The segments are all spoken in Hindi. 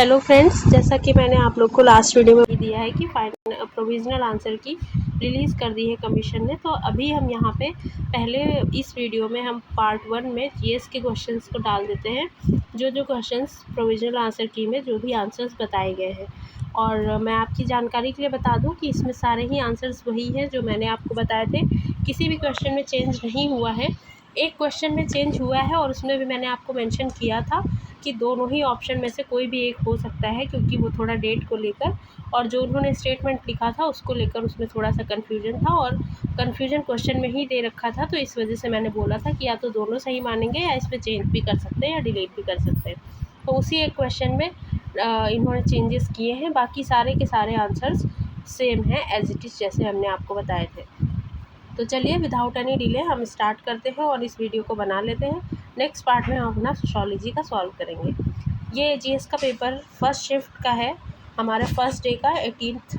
हेलो फ्रेंड्स, जैसा कि मैंने आप लोग को लास्ट वीडियो में दिया है कि प्रोविजनल आंसर की रिलीज़ कर दी है कमीशन ने। तो अभी हम यहाँ पे पहले इस वीडियो में हम पार्ट 1 में जीएस के क्वेश्चंस को डाल देते हैं, जो क्वेश्चंस प्रोविजनल आंसर की में जो भी आंसर्स बताए गए हैं। और मैं आपकी जानकारी के लिए बता दूं कि इसमें सारे ही आंसर्स वही हैं जो मैंने आपको बताए थे। किसी भी क्वेश्चन में चेंज नहीं हुआ है। एक क्वेश्चन में चेंज हुआ है और उसमें भी मैंने आपको मेंशन किया था कि दोनों ही ऑप्शन में से कोई भी एक हो सकता है, क्योंकि वो थोड़ा डेट को लेकर और जो उन्होंने स्टेटमेंट लिखा था उसको लेकर उसमें थोड़ा सा कन्फ्यूजन था और कन्फ्यूजन क्वेश्चन में ही दे रखा था। तो इस वजह से मैंने बोला था कि या तो दोनों सही मानेंगे या इसमें चेंज भी कर सकते हैं या डिलीट भी कर सकते हैं। तो उसी एक क्वेश्चन में इन्होंने चेंजेस किए हैं। बाकी सारे के सारे आंसर्स सेम हैं एज इट इज़ जैसे हमने आपको बताए थे। तो चलिए विदाउट एनी डिले हम स्टार्ट करते हैं और इस वीडियो को बना लेते हैं। नेक्स्ट पार्ट में हम अपना सोशियोलॉजी का सॉल्व करेंगे। ये जीएस का पेपर फर्स्ट शिफ्ट का है, हमारा फर्स्ट डे का 18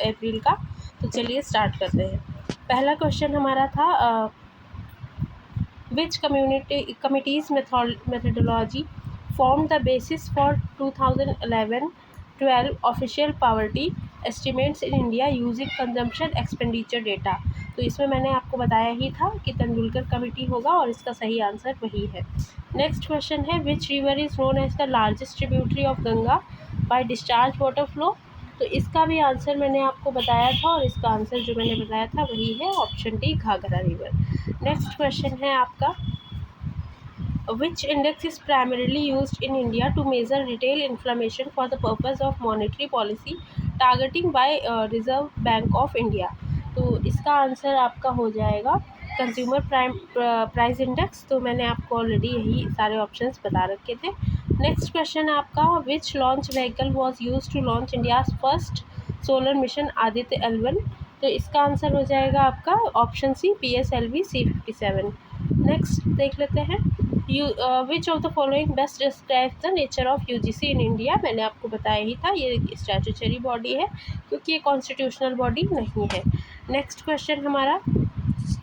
अप्रैल का। तो चलिए स्टार्ट करते हैं। पहला क्वेश्चन हमारा था which committees methodology formed the basis for 2011-12 official poverty estimates in India using consumption expenditure data। तो इसमें मैंने आपको बताया ही था कि तेंदुलकर कमेटी होगा और इसका सही आंसर वही है। नेक्स्ट क्वेश्चन है which river is known as the largest tributary of Ganga by discharge water flow. तो इसका भी आंसर मैंने आपको बताया था और इसका आंसर जो मैंने बताया था वही है option D, Ghaghra river. Next question है आपका which index is primarily used in India to measure retail inflation for the purpose of monetary policy targeting by Reserve Bank of India। तो इसका आंसर आपका हो जाएगा कंज्यूमर प्राइस इंडेक्स। तो मैंने आपको ऑलरेडी यही सारे ऑप्शंस बता रखे थे। नेक्स्ट क्वेश्चन आपका which launch vehicle was used to launch India's first solar mission Aditya L1। तो इसका आंसर हो जाएगा आपका option C, PSLV C57। Next देख लेते हैं विच of the following best describes the nature of UGC in India. मैंने आपको बताया ही था ये स्टैट्यूटरी बॉडी है क्योंकि ये कॉन्स्टिट्यूशनल बॉडी नहीं है। नेक्स्ट क्वेश्चन हमारा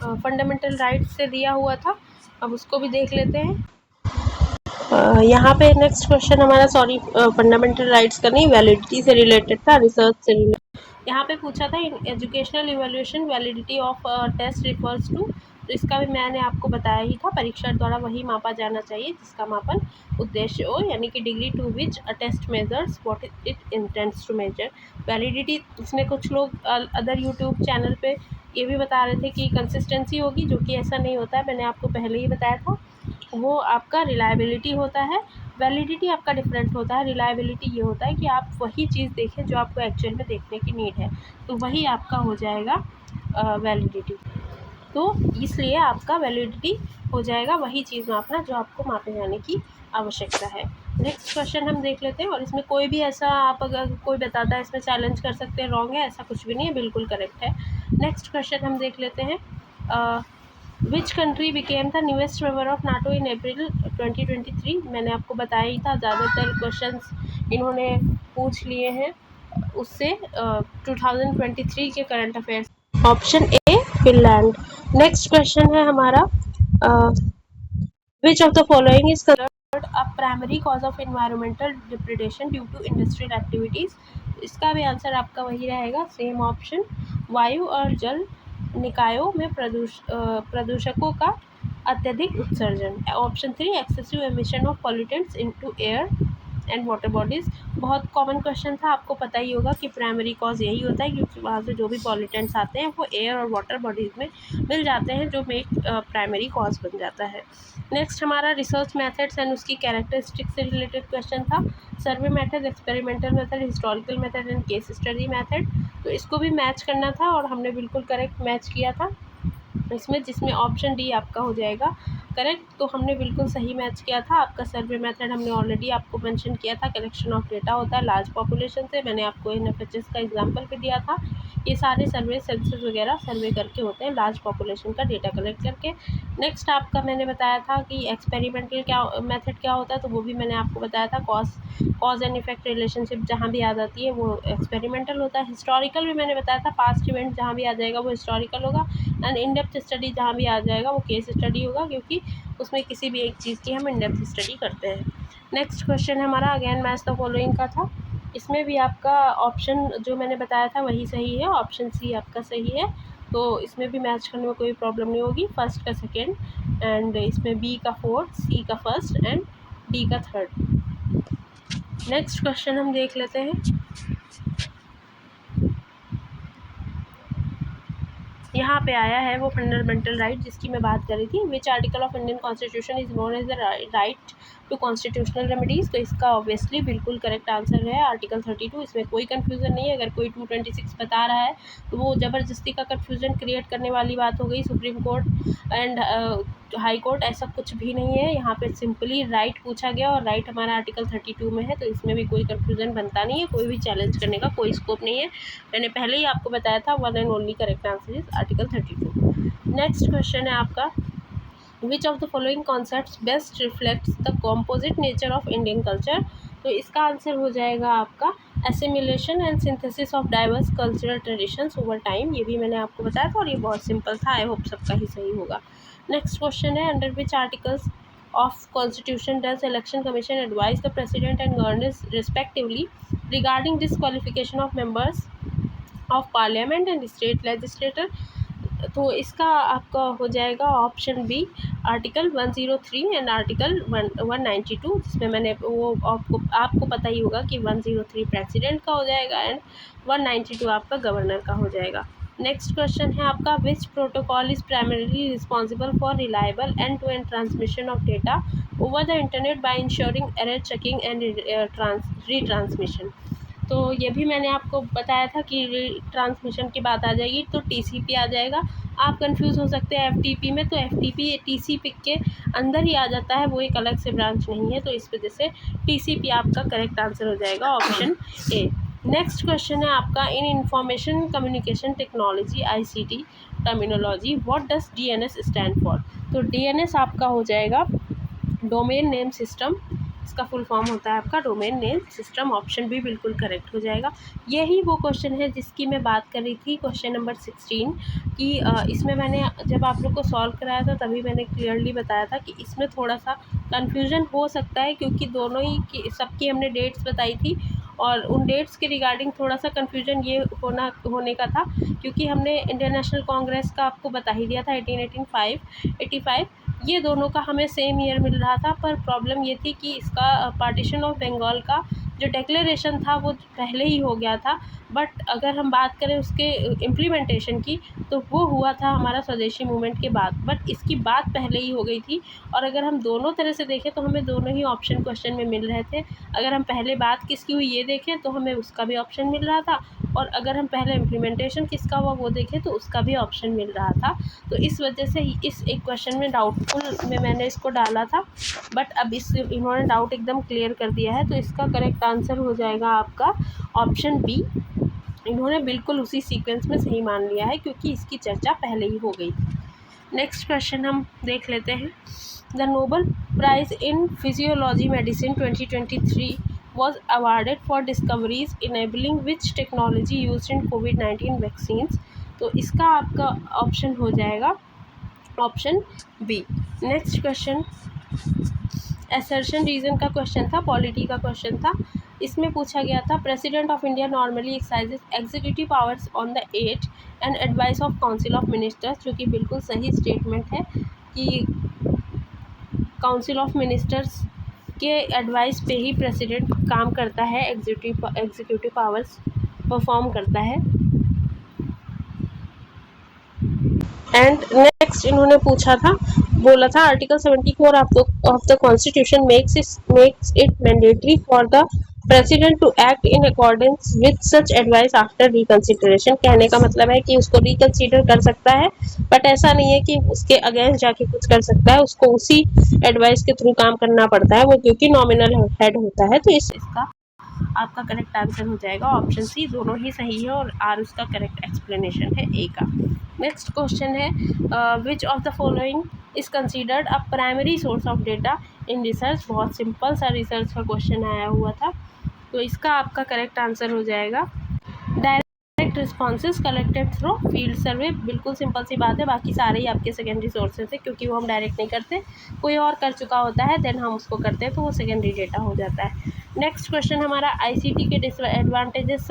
फंडामेंटल राइट्स से दिया हुआ था, अब उसको भी देख लेते हैं। यहाँ पे नेक्स्ट क्वेश्चन हमारा फंडामेंटल राइट्स का नहीं, वैलिडिटी से रिलेटेड था, रिसर्च से रिलेटेड। यहाँ पे पूछा था in educational evaluation validity of test refers to. तो इसका भी मैंने आपको बताया ही था, परीक्षा द्वारा वही मापा जाना चाहिए जिसका मापन उद्देश्य हो, यानी कि degree to which a test measures what it intends to measure. Validity इसमें कुछ लोग अदर यूट्यूब चैनल पे ये भी बता रहे थे कि कंसिस्टेंसी होगी, जो कि ऐसा नहीं होता है। मैंने आपको पहले ही बताया था वो आपका रिलायबिलिटी होता है, वैलिडिटी आपका डिफरेंट होता है। रिलायबिलिटी ये होता है कि आप वही चीज़ देखें जो आपको एक्चुअल में देखने की नीड है, तो वही आपका हो जाएगा वैलिडिटी। तो इसलिए आपका वैलिडिटी हो जाएगा वही चीज़ मापना जो आपको मापे जाने की आवश्यकता है। नेक्स्ट क्वेश्चन हम देख लेते हैं और इसमें कोई भी ऐसा आप अगर कोई बताता है इसमें चैलेंज कर सकते हैं रॉन्ग है, ऐसा कुछ भी नहीं है, बिल्कुल करेक्ट है। नेक्स्ट क्वेश्चन हम देख लेते हैं which country became the newest member of NATO in April 2023। मैंने आपको बताया ही था, ज़्यादातर क्वेश्चंस इन्होंने पूछ लिए हैं उससे 2023 के current affairs. Option A Finland. Next question है हमारा which of the following is considered a primary cause of environmental degradation due to industrial activities. इसका भी आंसर आपका वही रहेगा, सेम ऑप्शन, वायु और जल निकायों में प्रदूषकों का अत्यधिक उत्सर्जन। Option 3 excessive emission of pollutants into air and water bodies. बहुत कॉमन क्वेश्चन था, आपको पता ही होगा कि प्राइमरी कॉज यही होता है क्योंकि वहाँ से जो भी पॉल्यूटेंट्स आते हैं वो एयर और वाटर बॉडीज़ में मिल जाते हैं, जो मेक प्राइमरी कॉज बन जाता है। नेक्स्ट हमारा रिसर्च मेथड्स एंड उसकी कैरेक्टरिस्टिक्स से रिलेटेड क्वेश्चन था। Survey method, experimental method, historical method and case study method. तो इसको भी मैच करना था और हमने बिल्कुल करेक्ट मैच किया था इसमें, जिसमें ऑप्शन डी आपका हो जाएगा करेक्ट। तो हमने बिल्कुल सही मैच किया था। आपका सर्वे मेथड हमने ऑलरेडी आपको मेंशन किया था, कलेक्शन ऑफ डेटा होता है लार्ज पॉपुलेशन से। मैंने आपको NFHS का एग्जांपल भी दिया था। ये सारे सर्वे सेंसस वगैरह सर्वे करके होते हैं, लार्ज पॉपुलेशन का डेटा कलेक्ट करके। नेक्स्ट आपका मैंने बताया था कि एक्सपेरिमेंटल क्या मेथड क्या होता है, तो वो भी मैंने आपको बताया था। कॉज एंड इफेक्ट रिलेशनशिप जहाँ भी आ जाती है वो एक्सपेरिमेंटल होता है। हिस्टोरिकल भी मैंने बताया था, पास्ट इवेंट जहाँ भी आ जाएगा वो हिस्टोरिकल होगा। एंड इन डेप्थ स्टडी जहाँ भी आ जाएगा वो केस स्टडी होगा, क्योंकि उसमें किसी भी एक चीज़ की हम इन डेप्थ स्टडी करते हैं। नेक्स्ट क्वेश्चन है हमारा अगेन मैच द फॉलोइंग का था। इसमें भी आपका ऑप्शन जो मैंने बताया था वही सही है, ऑप्शन सी आपका सही है। तो इसमें भी मैच करने में कोई प्रॉब्लम नहीं होगी, फर्स्ट का सेकेंड, एंड इसमें बी का फोर्थ, सी का फर्स्ट एंड डी का थर्ड। नेक्स्ट क्वेश्चन हम देख लेते हैं। यहाँ पे आया है वो फंडामेंटल राइट जिसकी मैं बात कर रही थी। Which article of Indian constitution is known as the right to constitutional remedies. तो इसका ऑब्वियसली बिल्कुल करेक्ट आंसर है आर्टिकल 32। इसमें कोई कन्फ्यूज़न नहीं है। अगर कोई 226 बता रहा है तो वो ज़बरदस्ती का कन्फ्यूज़न क्रिएट करने वाली बात हो गई। Supreme court and high court ऐसा कुछ भी नहीं है। यहाँ पे सिंपली राइट पूछा गया और राइट हमारा आर्टिकल 32 में है, तो इसमें भी कोई कन्फ्यूज़न बनता नहीं है, कोई भी चैलेंज करने का कोई स्कोप नहीं है। मैंने पहले ही आपको बताया था one and only correct answer is article 32। Next question है आपका विच of the following concepts best reflects the composite nature of Indian culture. तो इसका आंसर हो जाएगा आपका assimilation and synthesis of diverse cultural traditions over time. ये भी मैंने आपको बताया था और ये बहुत सिंपल था, आई होप सबका ही सही होगा। नेक्स्ट क्वेश्चन है under which articles of constitution does election commission advise the president and governors respectively regarding disqualification of members of parliament and state legislature। तो इसका आपका हो जाएगा option B article 103 and article 192, जिसमें मैंने वो आपको पता ही होगा कि 103 प्रेसिडेंट का हो जाएगा एंड 192 आपका गवर्नर का हो जाएगा। नेक्स्ट क्वेश्चन है आपका which protocol is primarily responsible for reliable end to end transmission of data over the internet by insuring error checking and retransmission. तो ये भी मैंने आपको बताया था कि ट्रांसमिशन की बात आ जाएगी तो टीसीपी आ जाएगा। आप कंफ्यूज हो सकते हैं एफटीपी में, तो एफटीपी टीसीपी के अंदर ही आ जाता है, वो एक अलग से ब्रांच नहीं है, तो इस वजह से टीसीपी आपका करेक्ट आंसर हो जाएगा ऑप्शन ए। नेक्स्ट क्वेश्चन है आपका इन information communication technology ICT terminology what does DNS stand for. तो डीएनएस आपका हो जाएगा डोमेन नेम सिस्टम, इसका फुल फॉर्म होता है आपका डोमेन नेम सिस्टम। ऑप्शन भी बिल्कुल करेक्ट हो जाएगा। यही वो क्वेश्चन है जिसकी मैं बात कर रही थी, क्वेश्चन नंबर 16 कि इसमें मैंने जब आप लोग को सॉल्व कराया था तभी मैंने क्लियरली बताया था कि इसमें थोड़ा सा कन्फ्यूजन हो सकता है, क्योंकि दोनों ही की सबकी हमने डेट्स बताई थी और उन डेट्स के रिगार्डिंग थोड़ा सा कन्फ्यूजन ये होने का था, क्योंकि हमने इंडियन नेशनल कांग्रेस का आपको बता ही दिया था 1885 ये दोनों का हमें सेम ईयर मिल रहा था। पर प्रॉब्लम ये थी कि इसका पार्टीशन ऑफ बंगाल का जो डिक्लेरेशन था वो पहले ही हो गया था, बट अगर हम बात करें उसके इम्प्लीमेंटेशन की तो वो हुआ था हमारा स्वदेशी मूवमेंट के बाद, बट इसकी बात पहले ही हो गई थी। और अगर हम दोनों तरह से देखें तो हमें दोनों ही ऑप्शन क्वेश्चन में मिल रहे थे। अगर हम पहले बात किसकी हुई ये देखें तो हमें उसका भी ऑप्शन मिल रहा था, और अगर हम पहले इम्प्लीमेंटेशन किसका हुआ वो देखें तो उसका भी ऑप्शन मिल रहा था। तो इस वजह से इस एक क्वेश्चन में डाउटफुल में मैंने इसको डाला था, बट अब इन्होंने डाउट एकदम क्लियर कर दिया है। तो इसका करेक्ट आंसर हो जाएगा आपका ऑप्शन बी। इन्होंने बिल्कुल उसी सीक्वेंस में सही मान लिया है क्योंकि इसकी चर्चा पहले ही हो गई थी। नेक्स्ट क्वेश्चन हम देख लेते हैं। The Nobel prize in physiology medicine 2023 was awarded for discoveries enabling which technology used in COVID-19 vaccines। तो इसका आपका ऑप्शन हो जाएगा option B. Next question assertion reason का क्वेश्चन था, पॉलिटी का क्वेश्चन था। इसमें पूछा गया था president of India normally exercises executive powers on the aid and advice of council of ministers, जो कि बिल्कुल सही स्टेटमेंट है कि काउंसिल ऑफ मिनिस्टर्स के एडवाइस पे ही प्रेसिडेंट काम करता है, एग्जीक्यूटिव पावर्स परफॉर्म करता है। एंड नेक्स्ट इन्होंने पूछा था, बोला था article 74 of the constitution makes it mandatory for the president to act in accordance with such advice after reconsideration. कहने का मतलब है कि उसको रिकंसीडर कर सकता है, बट ऐसा नहीं है कि उसके अगेंस्ट जाके कुछ कर सकता है, उसको उसी एडवाइस के थ्रू काम करना पड़ता है, वो क्योंकि नॉमिनल हेड होता है। तो इसका आपका करेक्ट आंसर हो जाएगा ऑप्शन सी। दोनों ही सही है और आर उसका करेक्ट एक्सप्लेनेशन है ए का। नेक्स्ट क्वेश्चन है which of the following is considered a primary source of data in research. बहुत सिंपल सा रिसर्च का क्वेश्चन आया हुआ था, तो इसका आपका करेक्ट आंसर हो जाएगा direct direct responses collected through field survey, बिल्कुल सिंपल सी बात है, बाकी सारे ही आपके सेकेंडरी सोर्सेज है, क्योंकि वो हम डायरेक्ट नहीं करते, कोई और कर चुका होता है देन हम उसको करते हैं, तो वो सेकेंडरी डेटा हो जाता है। नेक्स्ट क्वेश्चन हमारा आईसीटी के डिसएडवांटेजेस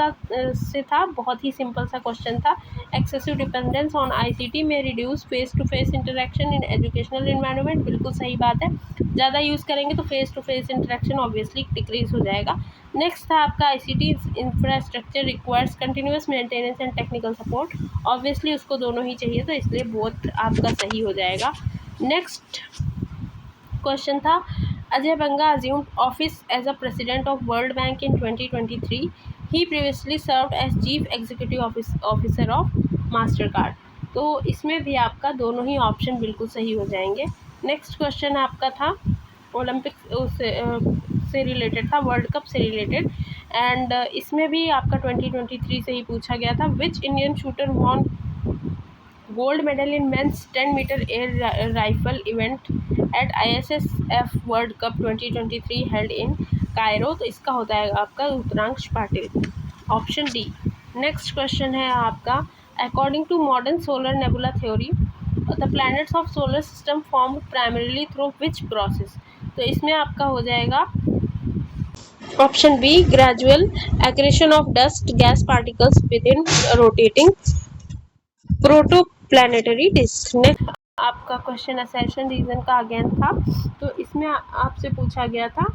से था, बहुत ही सिंपल सा क्वेश्चन था। एक्सेसिव डिपेंडेंस ऑन आईसीटी में reduce face to face interaction in educational environment, बिल्कुल सही बात है, ज़्यादा यूज़ करेंगे तो face to face interaction obviously decrease हो जाएगा। नेक्स्ट था आपका ICT infrastructure requires continuous maintenance and technical support, obviously उसको दोनों ही चाहिए, तो इसलिए बोथ आपका सही हो जाएगा। नेक्स्ट क्वेश्चन था अजय बंगा assumed office as a president of World Bank in 2023. He previously served as chief executive officer of Mastercard. तो इसमें भी आपका दोनों ही ऑप्शन बिल्कुल सही हो जाएंगे। नेक्स्ट क्वेश्चन आपका था ओलंपिक्स से रिलेटेड था, वर्ल्ड कप से रिलेटेड, एंड इसमें भी आपका 2023 से ही पूछा गया था। Which Indian shooter won gold medal in men's 10 metre air rifle event at ISSF world cup 2023 held in Cairo, तो इसका होता है आपका Rudransh Patil, option D. Next question है आपका according to modern solar nebula theory the planets of solar system form primarily through which process, तो इसमें आपका हो जाएगा option B gradual accretion of dust gas particles within rotating protoplanetary disc. Next आपका क्वेश्चन असर्शन रीजन का अगेन था, तो इसमें आपसे पूछा गया था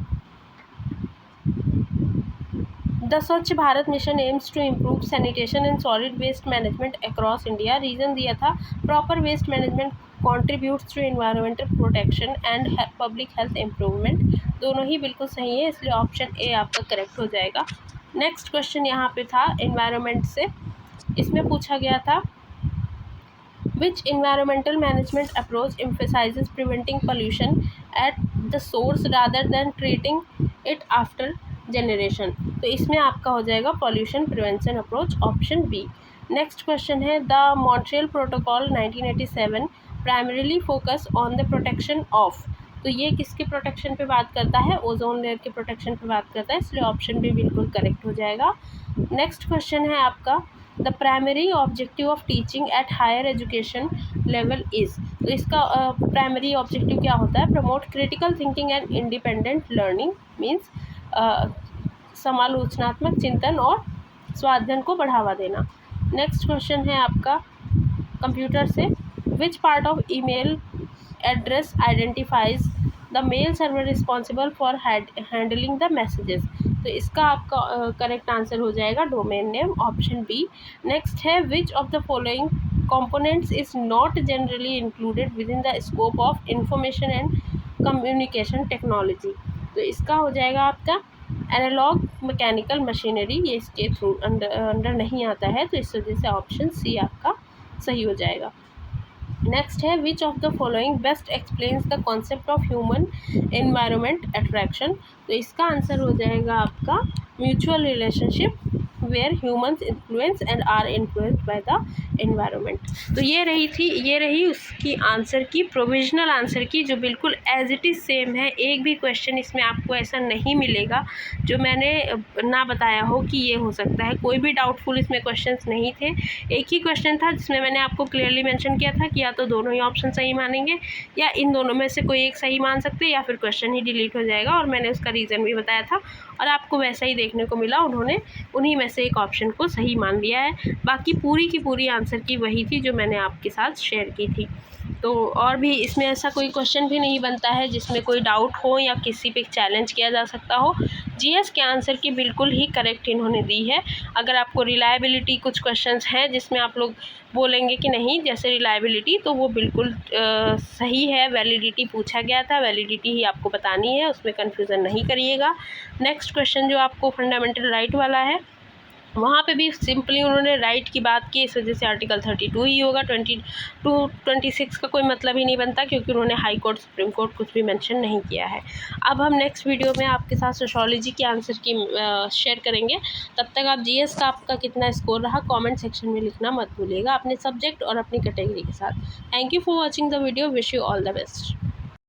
the Swachh Bharat mission aims to improve sanitation and solid waste management across India, reason दिया था proper waste management contributes to environmental protection and public health improvement, दोनों ही बिल्कुल सही है, इसलिए ऑप्शन ए आपका करेक्ट हो जाएगा। नेक्स्ट क्वेश्चन यहाँ पे था एनवायरमेंट से, इसमें पूछा गया था which environmental management approach emphasizes preventing pollution at the source rather than treating it after generation, तो इसमें आपका हो जाएगा pollution prevention approach, option B. Next question है the Montreal protocol 1987 primarily focus on the protection of, तो ये किसके प्रोटेक्शन पे बात करता है, ओजोन लेयर के प्रोटेक्शन पे बात करता है, इसलिए ऑप्शन बी बिल्कुल करेक्ट हो जाएगा। नेक्स्ट क्वेश्चन है आपका the primary objective of teaching at higher education level is, तो इसका प्राइमरी ऑब्जेक्टिव क्या होता है, promote critical thinking and independent learning, means समालोचनात्मक चिंतन और स्वाध्ययन को बढ़ावा देना। नेक्स्ट क्वेश्चन है आपका कंप्यूटर से which part of email address identifies the mail server responsible for handling the messages, तो इसका आपका करेक्ट आंसर हो जाएगा domain name, option B. Next है which of the following components is not generally included within the scope of information and communication technology, तो इसका हो जाएगा आपका एनालॉग मैकेनिकल मशीनरी, ये इसके थ्रू अंडर नहीं आता है, तो इस वजह से ऑप्शन सी आपका सही हो जाएगा। नेक्स्ट है which of the following best explains the concept of human environment attraction, तो इसका आंसर हो जाएगा आपका mutual relationship where humans influence and are influenced by the environment, तो ये रही उसकी आंसर की प्रोविजनल आंसर की, जो बिल्कुल एज इट इज़ सेम है, एक भी क्वेश्चन इसमें आपको ऐसा नहीं मिलेगा जो मैंने ना बताया हो कि ये हो सकता है, कोई भी डाउटफुल इसमें क्वेश्चंस नहीं थे। एक ही क्वेश्चन था जिसमें मैंने आपको क्लियरली मेंशन किया था कि या तो दोनों ही ऑप्शन सही मानेंगे या इन दोनों में से कोई एक सही मान सकते या फिर क्वेश्चन ही डिलीट हो जाएगा, और मैंने उसका रीज़न भी बताया था और आपको वैसा ही देखने को मिला, उन्होंने उन्हीं में से एक ऑप्शन को सही मान लिया है, बाकी पूरी की पूरी आंसर की वही थी जो मैंने आपके साथ शेयर की थी। तो और भी इसमें ऐसा कोई क्वेश्चन भी नहीं बनता है जिसमें कोई डाउट हो या किसी पे चैलेंज किया जा सकता हो, जीएस के आंसर की बिल्कुल ही करेक्ट इन्होंने दी है। अगर आपको रिलायबिलिटी कुछ क्वेश्चंस हैं जिसमें आप लोग बोलेंगे कि नहीं, जैसे रिलायबिलिटी, तो वो बिल्कुल सही है, वैलिडिटी पूछा गया था, वैलिडिटी ही आपको बतानी है, उसमें कन्फ्यूज़न नहीं करिएगा। नेक्स्ट क्वेश्चन जो आपको फंडामेंटल राइट वाला है, वहाँ पे भी सिंपली उन्होंने राइट की बात की, इस वजह से आर्टिकल 32 ही होगा, 26 का कोई मतलब ही नहीं बनता, क्योंकि उन्होंने हाई कोर्ट सुप्रीम कोर्ट कुछ भी मेंशन नहीं किया है। अब हम नेक्स्ट वीडियो में आपके साथ सोशियोलॉजी के आंसर की शेयर करेंगे। तब तक आप जीएस का आपका कितना स्कोर रहा कमेंट सेक्शन में लिखना मत भूलिएगा, अपने सब्जेक्ट और अपनी कैटेगरी के साथ। Thank you for watching the video, wish you all the best.